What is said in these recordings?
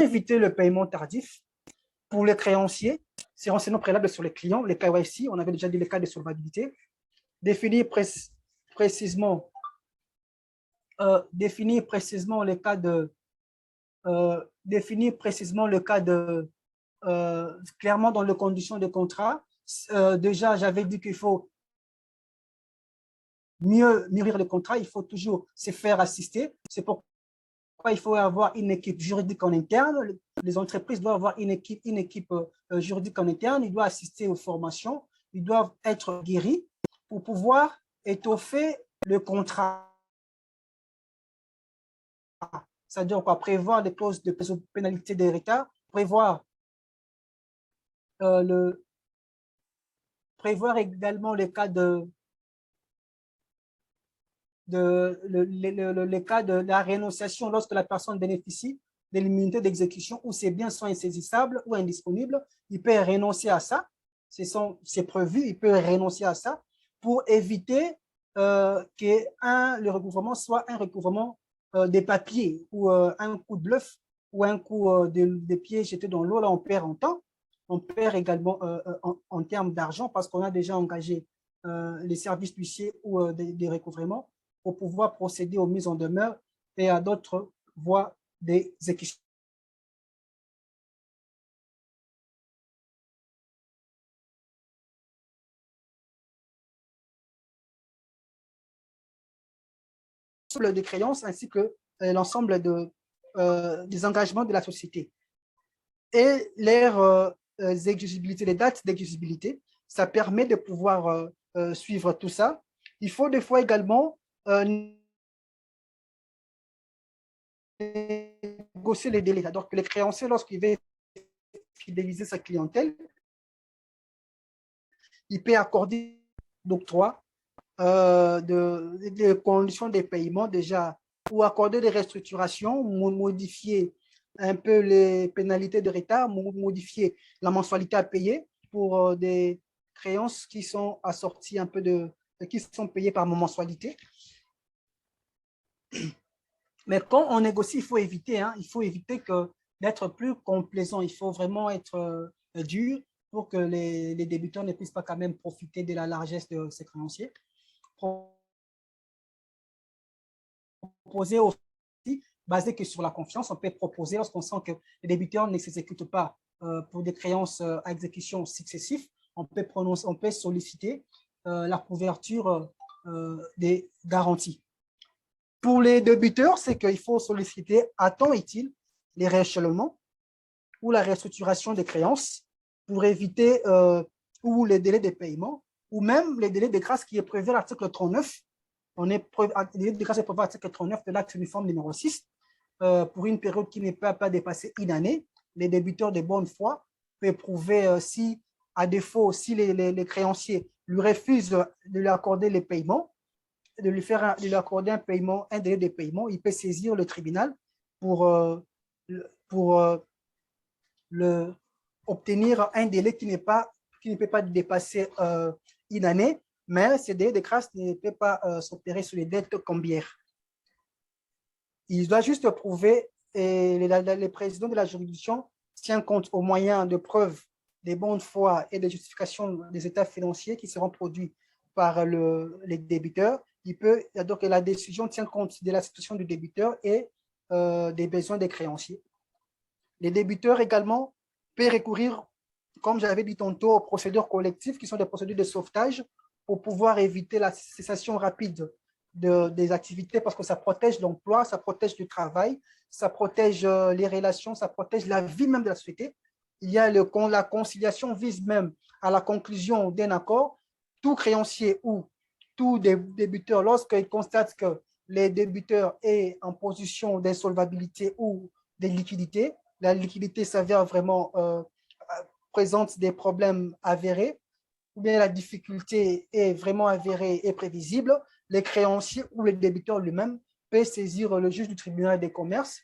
éviter le paiement tardif, pour les créanciers, c'est renseignements préalables sur les clients, les KYC, on avait déjà dit les cas de solvabilité, définir précisément les cas de clairement dans les conditions de contrat. Déjà, j'avais dit qu'il faut mieux mûrir le contrat, il faut toujours se faire assister. C'est pourquoi il faut avoir une équipe juridique en interne. Les entreprises doivent avoir une équipe juridique en interne. Ils doivent assister aux formations. Ils doivent être guéris pour pouvoir étoffer le contrat. C'est-à-dire quoi, prévoir des clauses de pénalité des retards, prévoir également les cas les cas de la rénonciation lorsque la personne bénéficie de l'immunité d'exécution ou ses biens sont insaisissables ou indisponibles. Il peut renoncer à ça. C'est prévu, il peut renoncer à ça pour éviter que le recouvrement soit un recouvrement des papiers ou un coup de bluff ou un coup de pied jeté dans l'eau. Là, on perd en temps. On perd également en termes d'argent parce qu'on a déjà engagé les services huissiers ou des recouvrements pour pouvoir procéder aux mises en demeure et à d'autres voies d'exécution. De créances ainsi que l'ensemble des engagements de la société. Et leurs exigibilités, les dates d'exigibilité, ça permet de pouvoir suivre tout ça. Il faut des fois également négocier les délais. Donc, les créanciers, lorsqu'il veut fidéliser sa clientèle, il peut accorder d'octroi de conditions de paiement déjà, ou accorder des restructurations, modifier un peu les pénalités de retard, modifier la mensualité à payer pour des créances qui sont assorties un peu qui sont payées par mensualité. Mais quand on négocie, il faut éviter d'être plus complaisant. Il faut vraiment être dur pour que les débutants ne puissent pas quand même profiter de la largesse de ces créanciers. Proposer aussi, basé que sur la confiance, on peut proposer lorsqu'on sent que les débutants ne s'exécutent pas pour des créances à exécution successives, on peut solliciter la couverture des garanties. Pour les débuteurs, c'est qu'il faut solliciter à temps utile les rééchelonnements ou la restructuration des créances pour éviter ou les délais de paiement ou même les délais de grâce qui est prévu à l'article 39. Les délais de grâce est prévu à l'article 39 de l'acte uniforme numéro 6 pour une période qui ne peut pas dépasser une année. Les débiteurs de bonne foi peuvent prouver si, à défaut, si les créanciers lui refusent de lui accorder les paiements, de lui accorder un délai de paiement, il peut saisir le tribunal pour obtenir un délai qui ne peut pas dépasser une année, mais ce délai de grâce ne peut pas s'opérer sur les dettes cambiaires. Il doit juste prouver, et les présidents de la juridiction tiennent compte aux moyens de preuve des bonnes foi et des justifications des états financiers qui seront produits par les débiteurs. Donc, la décision tient compte de la situation du débiteur et des besoins des créanciers. Les débiteurs également peuvent recourir, comme j'avais dit tantôt, aux procédures collectives qui sont des procédures de sauvetage pour pouvoir éviter la cessation rapide des activités parce que ça protège l'emploi, ça protège le travail, ça protège les relations, ça protège la vie même de la société. La conciliation vise même à la conclusion d'un accord. Tout créancier ou tout débiteur, lorsqu'il constate que les débiteurs est en position d'insolvabilité ou de liquidité, la liquidité s'avère vraiment présente des problèmes avérés, ou bien la difficulté est vraiment avérée et prévisible, les créanciers ou le débiteur lui-même peut saisir le juge du tribunal des commerces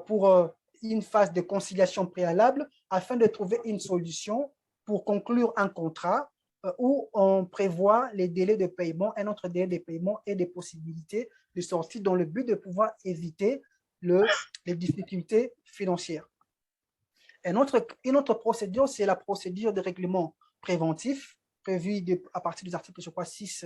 pour une phase de conciliation préalable afin de trouver une solution pour conclure un contrat où on prévoit les délais de paiement, un autre délai de paiement et des possibilités de sortie dans le but de pouvoir éviter les difficultés financières. Une autre procédure, c'est la procédure de règlement préventif prévue à partir des articles, je crois, 6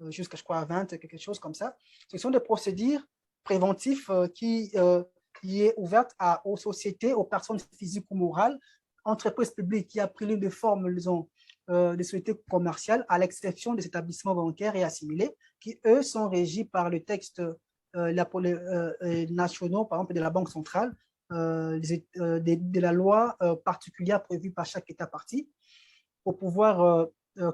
jusqu'à, je crois, 20, quelque chose comme ça. Ce sont des procédures préventives qui est ouverte aux sociétés, aux personnes physiques ou morales, entreprises publiques qui a pris une forme, disons, des sociétés commerciales, à l'exception des établissements bancaires et assimilés, qui, eux, sont régis par le texte nationaux, par exemple, de la Banque centrale, de la loi particulière prévue par chaque État partie, pour pouvoir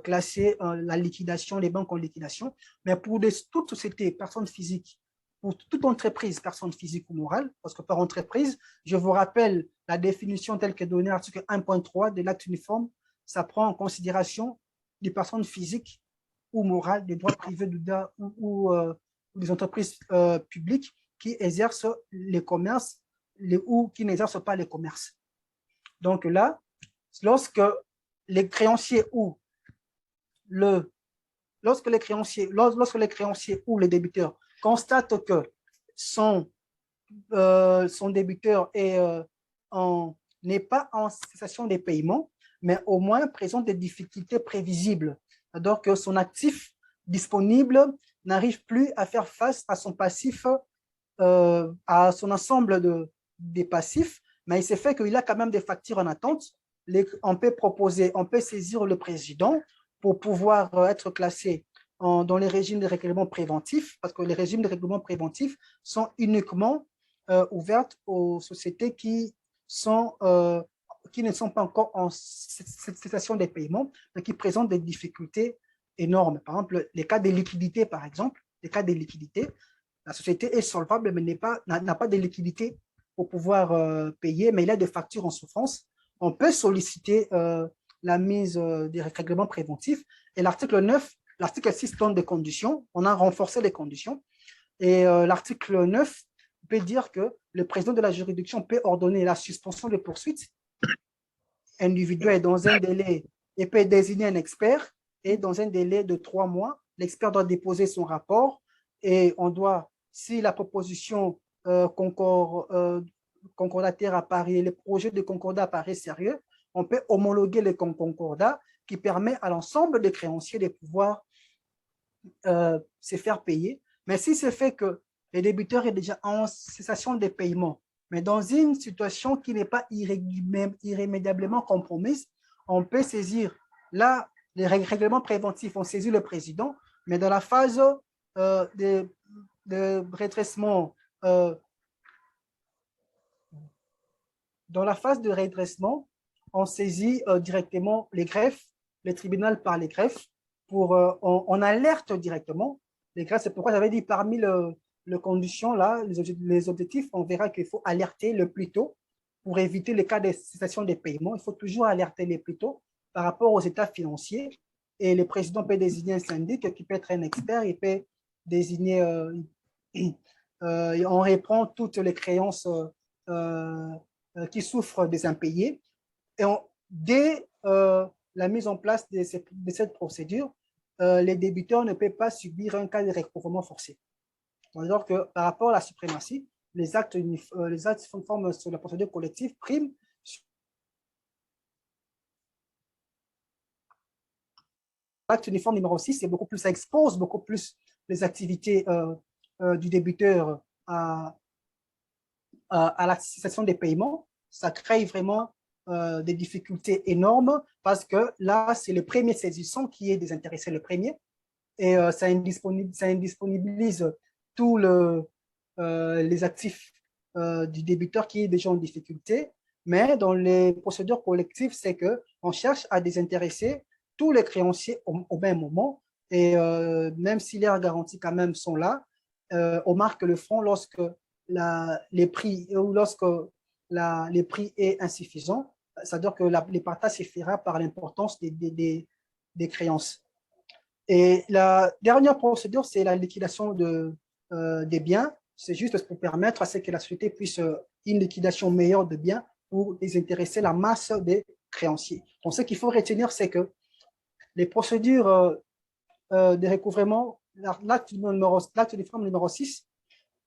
classer la liquidation, les banques en liquidation. Mais pour toute société, personnes physiques, pour toute entreprise, personne physique ou morale, parce que par entreprise, je vous rappelle la définition telle que donnée à l'article 1.3 de l'acte uniforme, ça prend en considération les personnes physiques ou morales, des droits privés ou des entreprises publiques qui exercent les commerces ou qui n'exercent pas les commerces. Donc là, lorsque les créanciers ou lorsque les créanciers ou les débiteurs constatent que son débiteur n'est pas en cessation des paiements, mais au moins présente des difficultés prévisibles, alors que son actif disponible n'arrive plus à faire face à son passif, à son ensemble des passifs, mais il s'est fait qu'il a quand même des factures en attente. On peut saisir le président pour pouvoir être classé dans les régimes de règlement préventif, parce que les régimes de règlement préventif sont uniquement ouvertes aux sociétés qui ne sont pas encore en cessation des paiements, mais qui présentent des difficultés énormes. Par exemple, les cas de liquidité, par exemple, les cas de liquidité, la société est solvable, mais n'a pas de liquidité pour pouvoir payer, mais il a des factures en souffrance. On peut solliciter la mise des règlements préventifs. Et l'article 9, l'article 6 donne des conditions. On a renforcé les conditions. Et l'article 9 peut dire que le président de la juridiction peut ordonner la suspension de poursuites individuelles dans un délai et peut désigner un expert. Et dans un délai de 3 mois, l'expert doit déposer son rapport et on doit, si la proposition concordataire apparaît, le projet de concordat apparaît sérieux, on peut homologuer le concordat qui permet à l'ensemble des créanciers de pouvoir se faire payer. Mais si c'est fait que le débiteur est déjà en cessation de paiement, mais dans une situation qui n'est pas irrémédiablement compromise, on peut saisir, là, les règlements préventifs ont saisi le président, mais dans la phase de redressement, on saisit directement les greffes, le tribunal par les greffes, on alerte directement les greffes. C'est pourquoi j'avais dit parmi les conditions, là, les objectifs, on verra qu'il faut alerter le plus tôt pour éviter les cas de cessation des paiements. Il faut toujours alerter le plus tôt par rapport aux états financiers. Et le président peut désigner un syndic qui peut être un expert, il peut désigner, on reprend toutes les créances qui souffrent des impayés. Et dès la mise en place de cette procédure, les débiteurs ne peuvent pas subir un cas de recouvrement forcé. Alors que par rapport à la suprématie, les actes conformes sur la procédure collective priment. L'acte uniforme numéro 6, c'est beaucoup plus, ça expose beaucoup plus les activités du débiteur à la cessation des paiements. Ça crée vraiment des difficultés énormes parce que là, c'est le premier saisissant qui est désintéressé, le premier, et ça indisponibilise tous les actifs du débiteur qui est déjà en difficulté. Mais dans les procédures collectives, c'est qu'on cherche à désintéresser tous les créanciers au même moment. Et même si les garanties quand même sont là, on marque le front lorsque les prix est insuffisant. C'est-à-dire que les partages se fera par l'importance des créances. Et la dernière procédure, c'est la liquidation des biens. C'est juste pour permettre à ce que la société puisse une liquidation meilleure de biens pour désintéresser la masse des créanciers. Donc, ce qu'il faut retenir, c'est que les procédures de recouvrement, l'acte uniforme numéro 6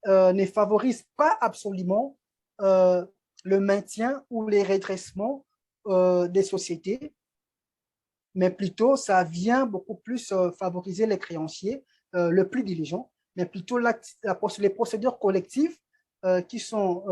ne favorise pas absolument le maintien ou les redressements des sociétés, mais plutôt ça vient beaucoup plus favoriser les créanciers, le plus diligent, mais plutôt les procédures collectives qui sont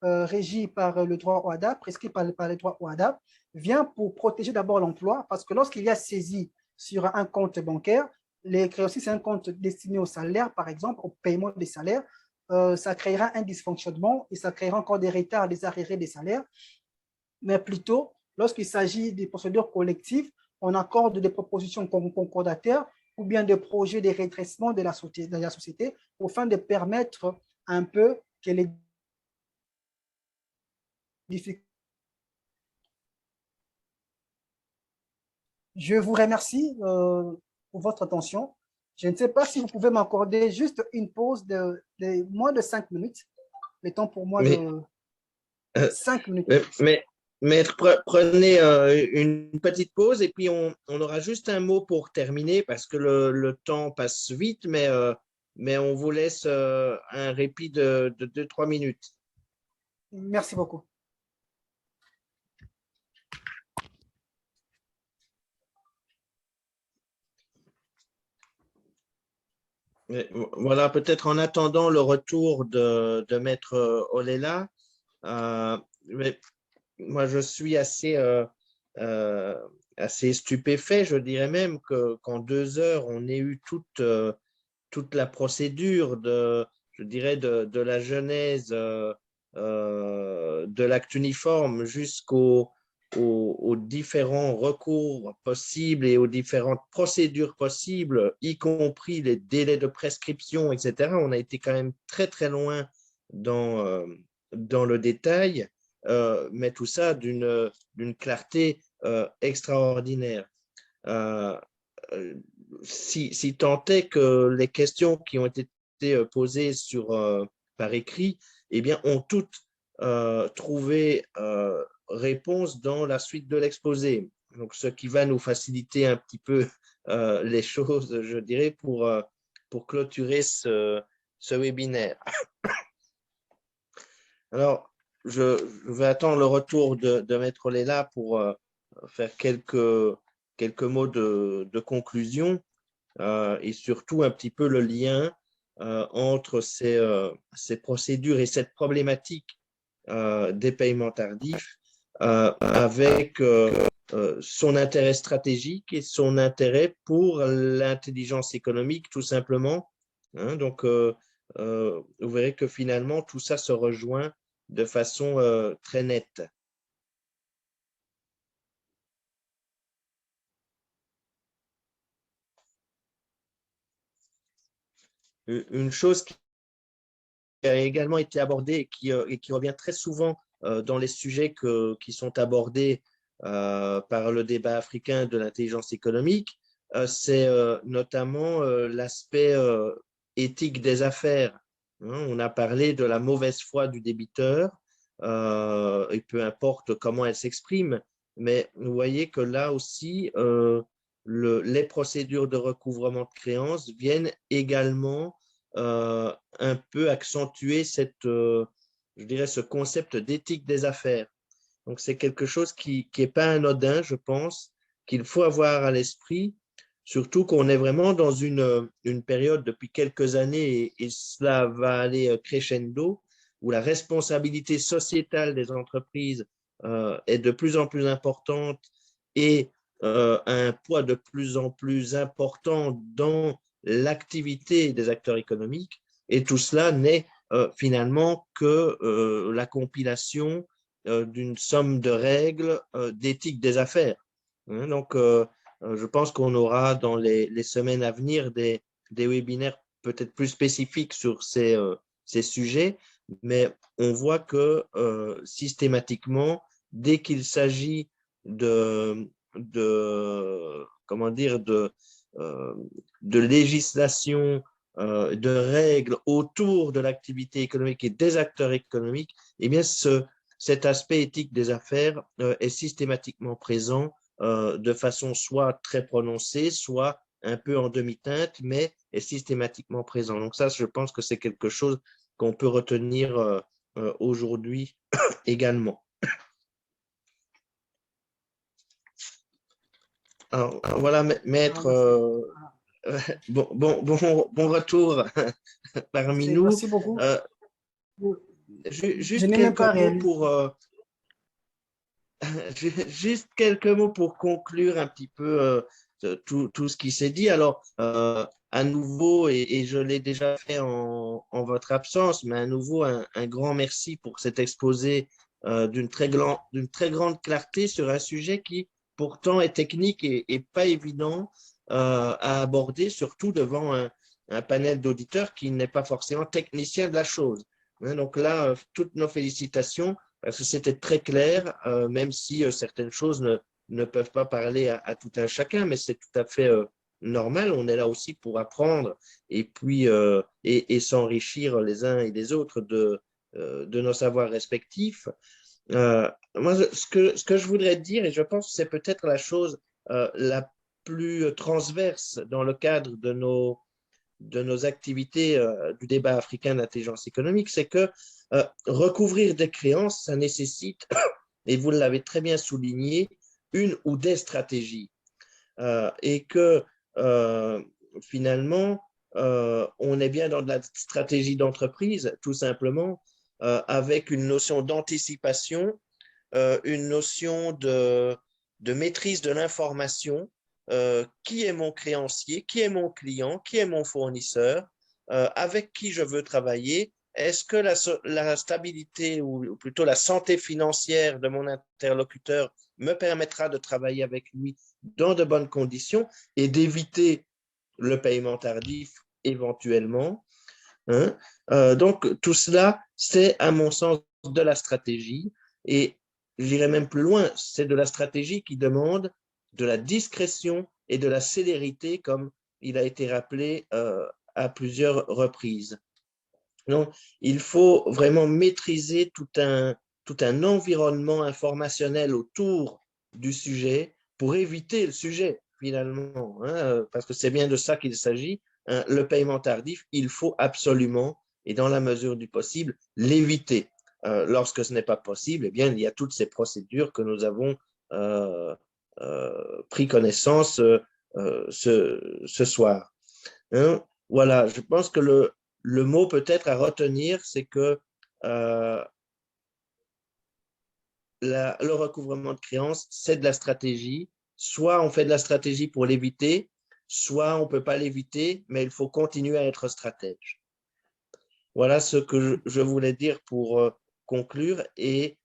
régies par le droit OHADA, prescrites par le droit OHADA, vient pour protéger d'abord l'emploi, parce que lorsqu'il y a saisie sur un compte bancaire, les créanciers, c'est un compte destiné au salaire, par exemple, au paiement des salaires, ça créera un dysfonctionnement et ça créera encore des retards, des arriérés des salaires, mais plutôt, lorsqu'il s'agit des procédures collectives, on accorde des propositions concordataires ou bien des projets de redressement de la société afin de permettre un peu que les difficultés. Je vous remercie pour votre attention. Je ne sais pas si vous pouvez m'accorder juste une pause de moins de 5 minutes, le temps pour moi Mais, de euh, 5 minutes. Maître, prenez une petite pause et puis on aura juste un mot pour terminer parce que le temps passe vite, mais on vous laisse un répit de 2-3 minutes. Merci beaucoup. Voilà, peut-être en attendant le retour de Maître Olela, mais moi je suis assez stupéfait, je dirais même qu'en 2 heures, on ait eu toute la procédure je dirais, de la genèse de l'acte uniforme aux différents recours possibles et aux différentes procédures possibles, y compris les délais de prescription, etc. On a été quand même très, très loin dans le détail, mais tout ça d'une clarté extraordinaire. Si tant est que les questions qui ont été posées par écrit, eh bien, ont toutes trouvé réponse dans la suite de l'exposé. Donc, ce qui va nous faciliter un petit peu les choses, je dirais, pour clôturer ce webinaire. Alors, je vais attendre le retour de Maître Léla pour faire quelques mots de conclusion et surtout un petit peu le lien entre ces procédures et cette problématique des paiements tardifs avec son intérêt stratégique et son intérêt pour l'intelligence économique, tout simplement. Hein, donc, vous verrez que finalement, tout ça se rejoint de façon très nette. Une chose qui a également été abordée et qui revient très souvent dans les sujets qui sont abordés par le débat africain de l'intelligence économique, c'est notamment l'aspect éthique des affaires. Hein, on a parlé de la mauvaise foi du débiteur, et peu importe comment elle s'exprime, mais vous voyez que là aussi, les procédures de recouvrement de créances viennent également un peu accentuer je dirais, ce concept d'éthique des affaires. Donc, c'est quelque chose qui n'est pas anodin, je pense, qu'il faut avoir à l'esprit, surtout qu'on est vraiment dans une période depuis quelques années, et cela va aller crescendo, où la responsabilité sociétale des entreprises est de plus en plus importante et a un poids de plus en plus important dans l'activité des acteurs économiques. Et tout cela n'est finalement que la compilation d'une somme de règles d'éthique des affaires. Hein, donc, je pense qu'on aura dans les semaines à venir des webinaires peut-être plus spécifiques sur ces sujets, mais on voit que systématiquement, dès qu'il s'agit comment dire, de législation, de règles autour de l'activité économique et des acteurs économiques, eh bien, cet aspect éthique des affaires est systématiquement présent de façon soit très prononcée, soit un peu en demi-teinte, mais est systématiquement présent. Donc ça, je pense que c'est quelque chose qu'on peut retenir aujourd'hui également. Alors, voilà, maître, bon retour parmi nous. Merci beaucoup. Je Juste n'ai même quelques pas mots réalisé. pour, juste quelques mots pour conclure un petit peu tout ce qui s'est dit. Alors, à nouveau, et je l'ai déjà fait en votre absence, mais à nouveau, un grand merci pour cet exposé d'une très grande clarté sur un sujet qui pourtant est technique et pas évident à aborder, surtout devant un panel d'auditeurs qui n'est pas forcément technicien de la chose. Hein, donc là, toutes nos félicitations parce que c'était très clair, même si certaines choses ne peuvent pas parler à tout un chacun, mais c'est tout à fait normal. On est là aussi pour apprendre et puis et s'enrichir les uns et les autres de nos savoirs respectifs. Moi, ce que je voudrais dire, et je pense que c'est peut-être la chose la plus transverse dans le cadre de nos activités du débat africain d'intelligence économique, c'est que recouvrir des créances, ça nécessite, et vous l'avez très bien souligné, une ou des stratégies. Et que finalement, on est bien dans de la stratégie d'entreprise, tout simplement, avec une notion d'anticipation, une notion de maîtrise de l'information. Qui est mon créancier, qui est mon client, qui est mon fournisseur, avec qui je veux travailler. Est-ce que la stabilité ou plutôt la santé financière de mon interlocuteur me permettra de travailler avec lui dans de bonnes conditions et d'éviter le paiement tardif éventuellement, hein? Donc, tout cela, c'est à mon sens de la stratégie et j'irai même plus loin, c'est de la stratégie qui demande de la discrétion et de la célérité, comme il a été rappelé à plusieurs reprises. Donc, il faut vraiment maîtriser tout un environnement informationnel autour du sujet pour éviter le sujet, finalement, hein, parce que c'est bien de ça qu'il s'agit. Hein, le paiement tardif, il faut absolument, et dans la mesure du possible, l'éviter. Lorsque ce n'est pas possible, eh bien, il y a toutes ces procédures que nous avons pris connaissance ce soir. Hein, voilà, je pense que le mot peut-être à retenir, c'est que euh, le recouvrement de créances, c'est de la stratégie. Soit on fait de la stratégie pour l'éviter, soit on ne peut pas l'éviter, mais il faut continuer à être stratège. Voilà ce que je voulais dire pour conclure. Et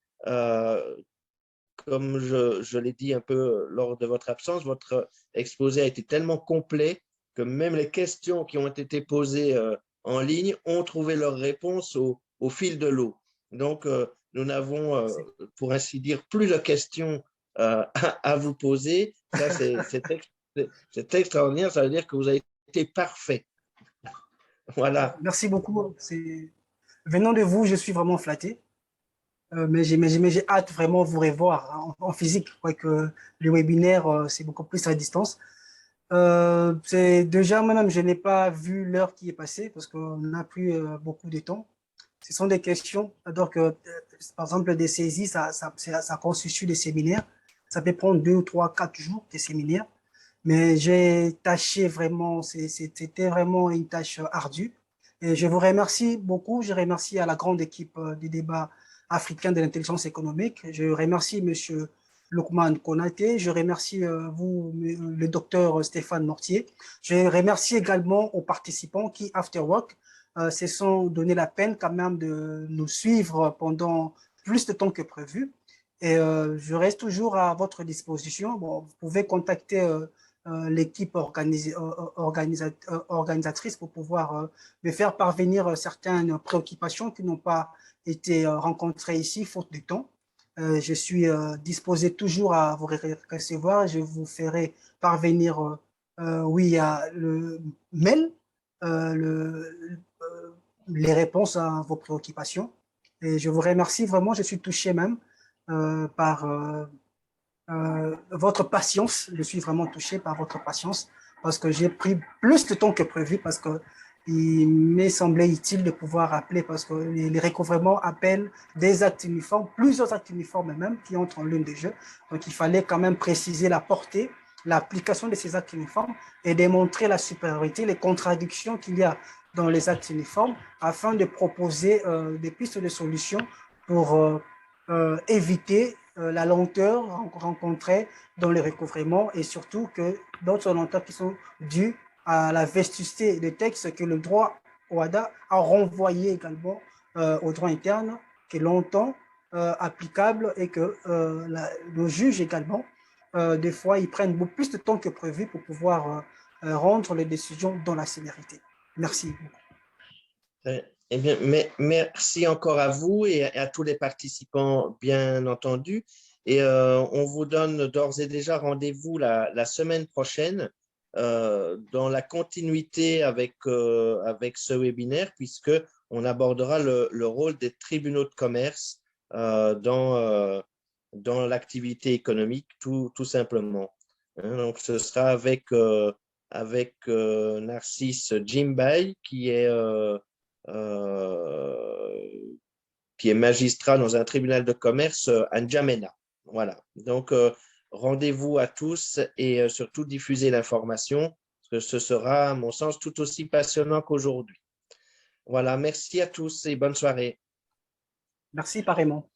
comme je l'ai dit un peu lors de votre absence, votre exposé a été tellement complet que même les questions qui ont été posées en ligne ont trouvé leur réponse au fil de l'eau. Donc, nous n'avons, pour ainsi dire, plus de questions à vous poser. Ça, c'est extraordinaire. Ça veut dire que vous avez été parfait. Voilà. Merci beaucoup. Venant de vous, je suis vraiment flatté. Mais j'ai hâte vraiment de vous revoir en physique. Je crois que le webinaire, c'est beaucoup plus à distance. C'est déjà, moi-même, je n'ai pas vu l'heure qui est passée parce qu'on n'a plus beaucoup de temps. Ce sont des questions. Alors que, par exemple, des saisies, ça constitue des séminaires. Ça peut prendre 2 ou 3, 4 jours, des séminaires. Mais j'ai tâché vraiment, c'était vraiment une tâche ardue. Et je vous remercie beaucoup. Je remercie à la grande équipe du débat africain de l'intelligence économique. Je remercie Monsieur Lukman Konaté. Je remercie vous, le docteur Stéphane Mortier. Je remercie également aux participants qui, after work, se sont donné la peine quand même de nous suivre pendant plus de temps que prévu. Et je reste toujours à votre disposition. Bon, vous pouvez contacter l'équipe organisatrice pour pouvoir me faire parvenir certaines préoccupations qui n'ont pas été rencontrées ici, faute de temps. Je suis disposé toujours à vous recevoir. Je vous ferai parvenir, oui, à le mail, les réponses à vos préoccupations. Et je vous remercie vraiment. Je suis touché même par votre patience. Je suis vraiment touché par votre patience parce que j'ai pris plus de temps que prévu, parce que il m'est semblé utile de pouvoir appeler, parce que les recouvrements appellent des actes uniformes, plusieurs actes uniformes même, qui entrent en ligne de jeu. Donc, il fallait quand même préciser la portée, l'application de ces actes uniformes et démontrer la supériorité, les contradictions qu'il y a dans les actes uniformes, afin de proposer des pistes de solutions pour éviter la lenteur rencontrée dans le recouvrement et surtout que d'autres lenteurs qui sont dues à la vestusté des textes que le droit OADA a renvoyé également au droit interne, qui est longtemps applicable et que le juge également, des fois, ils prennent beaucoup plus de temps que prévu pour pouvoir rendre les décisions dans la célérité. Merci. Eh bien, merci encore à vous et à tous les participants, bien entendu. Et on vous donne d'ores et déjà rendez-vous la semaine prochaine dans la continuité avec ce webinaire, puisque on abordera le rôle des tribunaux de commerce dans l'activité économique, tout simplement. Hein, donc, ce sera avec Narcisse Djimbay, qui est magistrat dans un tribunal de commerce à N'Djamena. Voilà. Donc, rendez-vous à tous et surtout diffusez l'information, parce que ce sera, à mon sens, tout aussi passionnant qu'aujourd'hui. Voilà, merci à tous et bonne soirée. Merci pareillement.